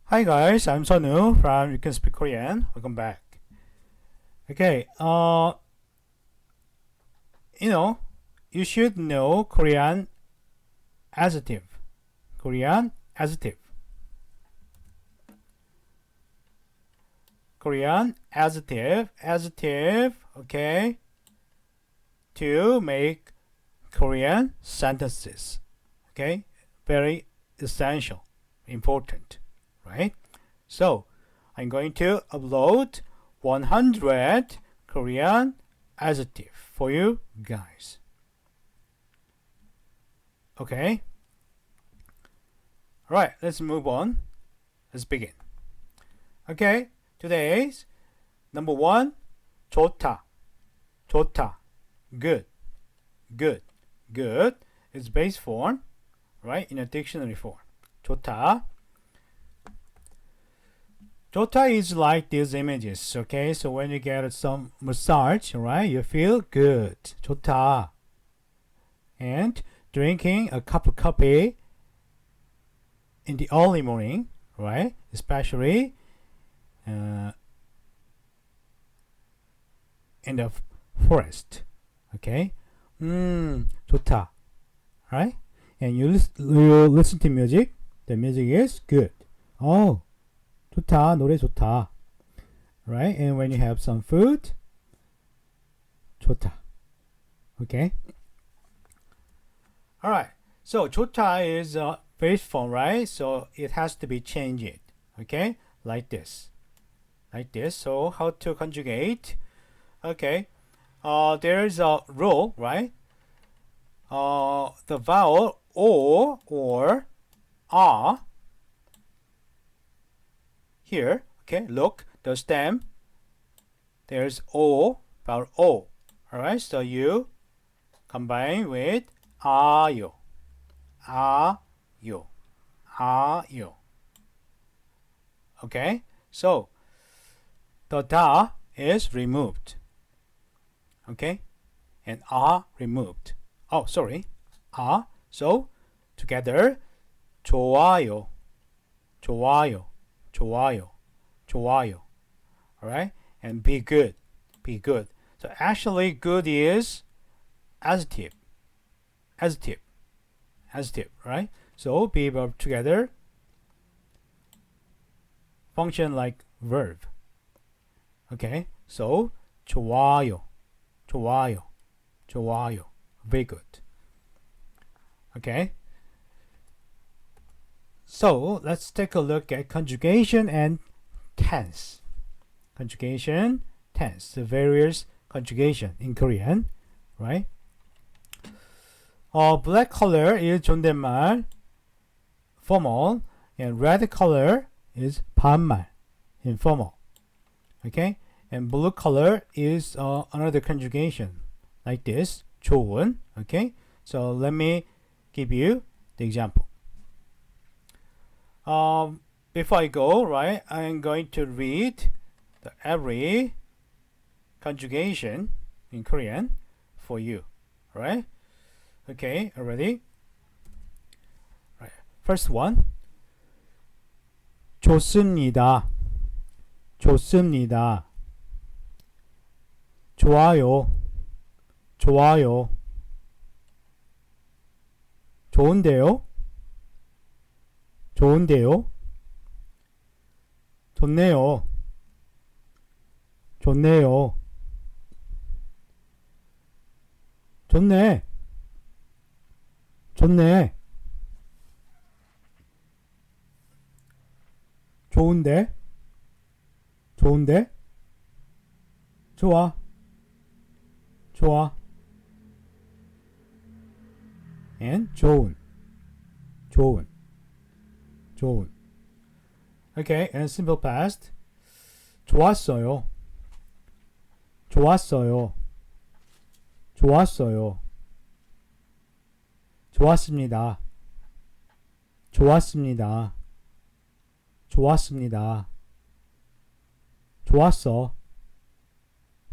Hi guys, I'm Sonu from You Can Speak Korean. Welcome back. Okay, you know, you should know Korean adjective. Korean adjective. Korean adjective. Adjective. Okay, to make Korean sentences. Okay, very essential, important, right? So, I'm going to upload 100 Korean adjective for you guys. Okay. Alright, let's move on. Let's begin. Okay, today's number one, 좋다. 좋다. Good. Good. Good is base form, right? In a dictionary form. 좋다. 좋다 is like these images, okay? So when you get some massage, right, you feel good. 좋다. And drinking a cup of coffee in the early morning, right? Especially in the forest, okay? 좋다, right? And you listen to music. The music is good. Oh, 좋다, 노래 좋다, right? And when you have some food, 좋다, okay? All right. So 좋다 is base form, right? So it has to be changed, okay? Like this, like this. So how to conjugate? Okay. There is a rule, right? The vowel o or a here, okay, look, the stem, there's o, vowel o, alright, so you combine with 아요, 아요, 아요, okay, so the da is removed, okay, and removed, oh, sorry, so together, 좋아요, 좋아요, 좋아요, 좋아요. Alright? And be good. Be good. So actually good is adjective. Adjective. Adjective, right? So be verb together. Function like verb. Okay? So 좋아요. 좋아요. 좋아요. Very good. Okay? So let's take a look at conjugation and tense. Conjugation, tense, the various conjugation in Korean, right? Black color is 존댓말, formal, and red color is 반말, informal. Okay, and blue color is another conjugation like this, 좋은. Okay, so let me give you the example. Before I go, right, I'm going to read every conjugation in Korean for you, right? Okay, ready? Right. First one, 좋습니다. 좋습니다. 좋아요. 좋아요. 좋은데요? 좋은데요? 좋네요. 좋네요. 좋네. 좋네. 좋은데? 좋은데? 좋아. 좋아. and 좋은. 좋은. 좋은. Okay, and simple past. 좋았어요. 좋았어요. 좋았어요. 좋았습니다. 좋았습니다. 좋았습니다. 좋았어.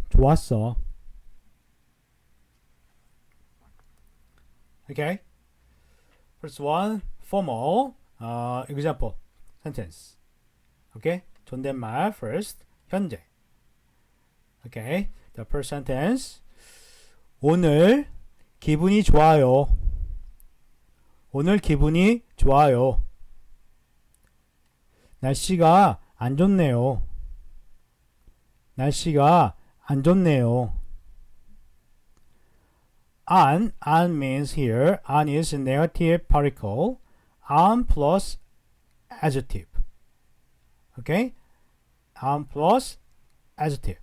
좋았어. Okay. First one, formal. Example sentence. Okay? 존댓말 first. 현재. Okay? The first sentence. 오늘 기분이 좋아요. 오늘 기분이 좋아요. 날씨가 안 좋네요. 날씨가 안 좋네요. an means here, an is a negative particle, an plus adjective. Okay? an plus adjective.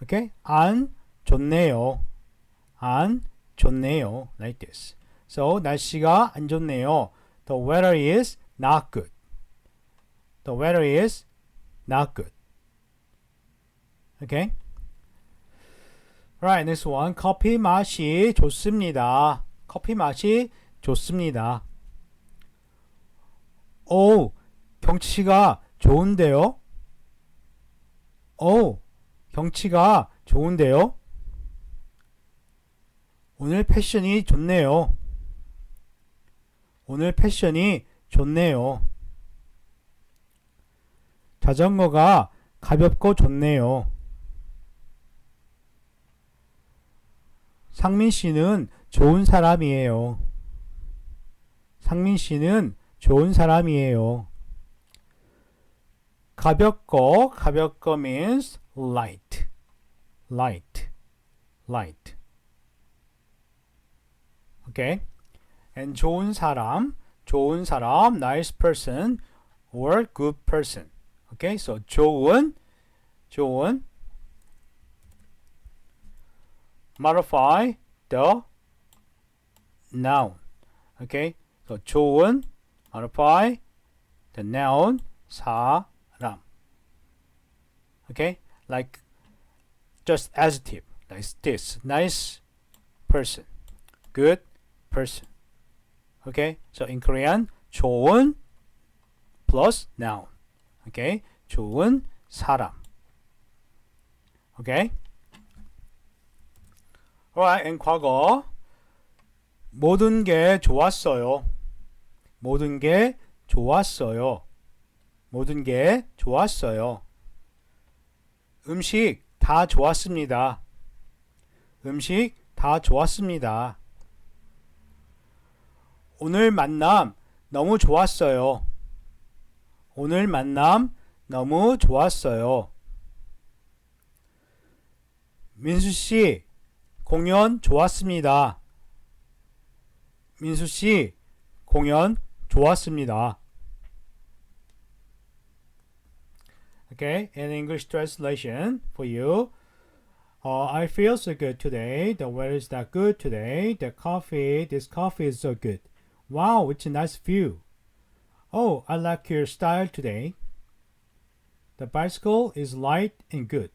Okay? 안 좋네요. 안 좋네요. Like this. So, 날씨가 안 좋네요. The weather is not good. The weather is not good. Okay? Right, next one. 커피 맛이 좋습니다. 커피 맛이 좋습니다. 오, 경치가 좋은데요? 오, 경치가 좋은데요? 오늘 패션이 좋네요. 오늘 패션이 좋네요. 자전거가 가볍고 좋네요. 상민 씨는 좋은 사람이에요. 상민 씨는 좋은 사람이에요. 가볍고 means light. Okay? And 좋은 사람, nice person or good person. Okay? So 좋은 modify the noun. Okay? So 좋은 modify the noun 사람. Okay? Like just adjective like this. Nice person. Good person. Okay? So in Korean 좋은 plus noun. Okay? 좋은 사람. Okay? Alright, and 과거 모든 게 좋았어요. 모든 게 좋았어요. 모든 게 좋았어요. 음식 다 좋았습니다. 음식 다 좋았습니다. 오늘 만남 너무 좋았어요. 오늘 만남 너무 좋았어요. 민수 씨 공연 좋았습니다. 민수 씨 공연 좋았습니다. Okay, an English translation for you. I feel so good today. The weather is that good today. This coffee is so good. Wow, it's a nice view. Oh, I like your style today. The bicycle is light and good.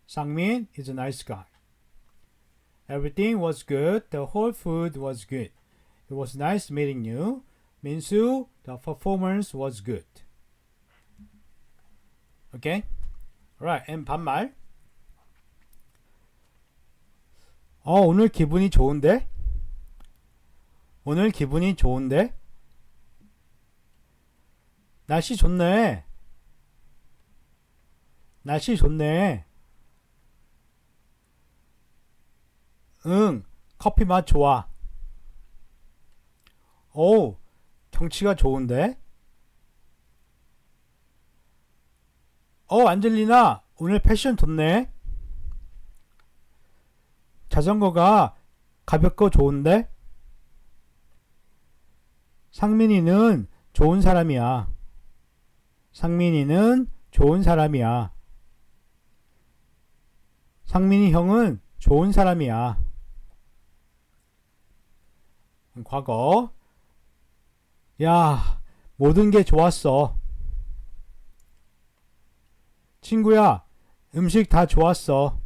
Sangmin is a nice guy. Everything was good. The whole food was good. It was nice meeting you. Minsu, the performance was good. Okay? Alright, and 반말. 오늘 기분이 좋은데? 오늘 기분이 좋은데? 날씨 좋네. 날씨 좋네. 응, 커피 맛 좋아. 오, 경치가 좋은데? 안젤리나, 오늘 패션 좋네. 자전거가 가볍고 좋은데? 상민이는 좋은 사람이야. 상민이는 좋은 사람이야. 상민이 형은 좋은 사람이야. 과거. 야, 모든 게 좋았어. 친구야, 음식 다 좋았어.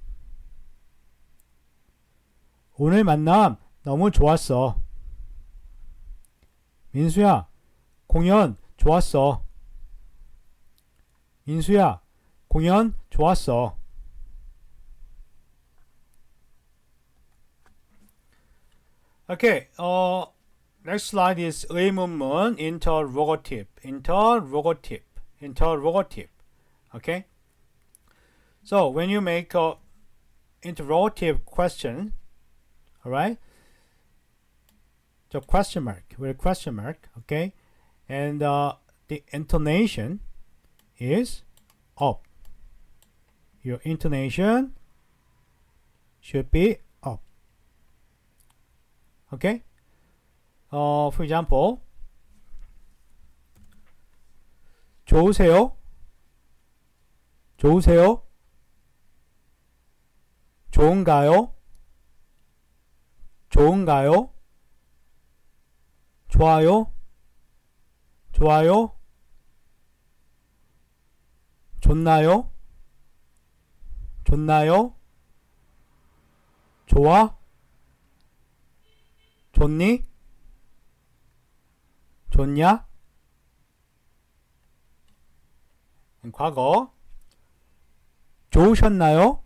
오늘 만남 너무 좋았어. 민수야, 공연 좋았어. 민수야, 공연 좋았어. Okay, Next slide is 의문문 interrogative. Interrogative. Interrogative. Okay? So when you make a interrogative question, alright? The question mark with a question mark, okay? And the intonation is up. Your intonation should be up. Okay? For example, 좋으세요? 좋으세요? 좋은가요? 좋은가요? 좋아요? 좋아요? 좋나요? 좋나요? 좋아? 좋니? 좋냐? 과거 좋으셨나요?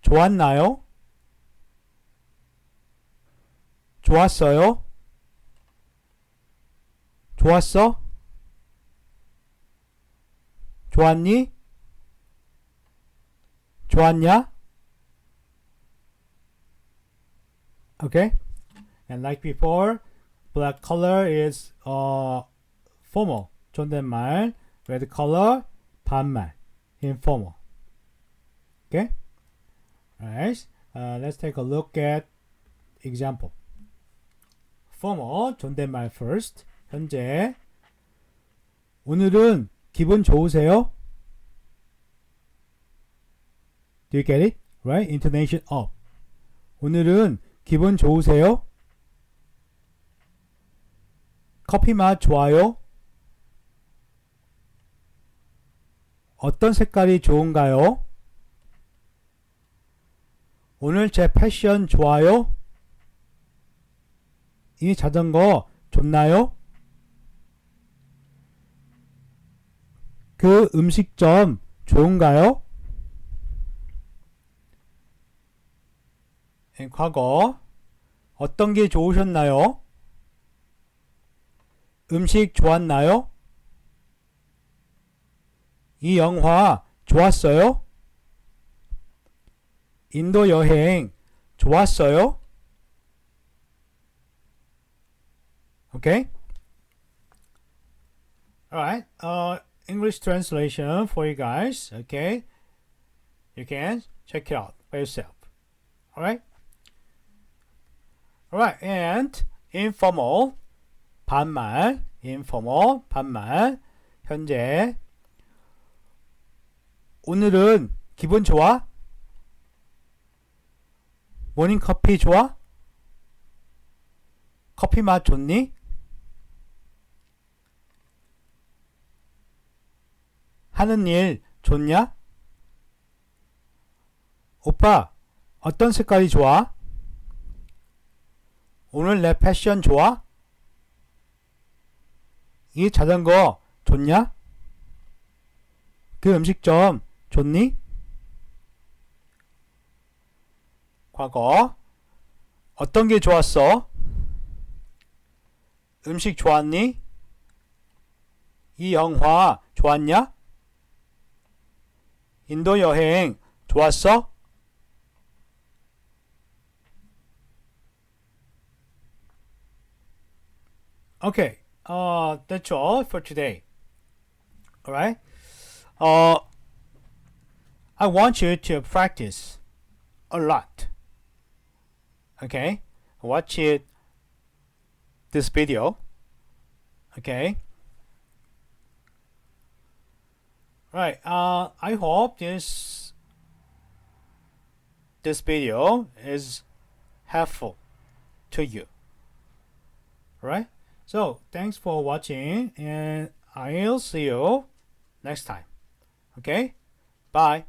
좋았나요? 좋았어요? 좋았어? 좋았니? 좋았냐? Okay? And like before, black color is formal, 존댓말. Red color, 반말, informal. Okay? Alright, let's take a look at example. Formal, 존댓말 first. 현재. 오늘은 기분 좋으세요? Do you get it? Right? Intonation up. 오늘은 기분 좋으세요? 커피 맛 좋아요? 어떤 색깔이 좋은가요? 오늘 제 패션 좋아요? 이 자전거 좋나요? 그 음식점 좋은가요? 과거 어떤 게 좋으셨나요? 음식 좋았나요? 이 영화 좋았어요? 인도 여행 좋았어요? Okay? Alright, English translation for you guys. Okay? You can check it out by yourself. Alright? Alright, and informal, 반말, informal, 반말, 현재. 오늘은 기분 좋아? 모닝커피 좋아? 커피 맛 좋니? 하는 일 좋냐? 오빠, 어떤 색깔이 좋아? 오늘 내 패션 좋아? 이 자전거 좋냐? 그 음식점 좋니? 과거 어떤 게 좋았어? 음식 좋았니? 이 영화 좋았냐? 인도 여행 좋았어? Okay, that's all for today. Alright? I want you to practice a lot. Okay? Watch it, this video. Okay? Right, I hope this video is helpful to you. Right? So, thanks for watching, and I'll see you next time. Okay? Bye.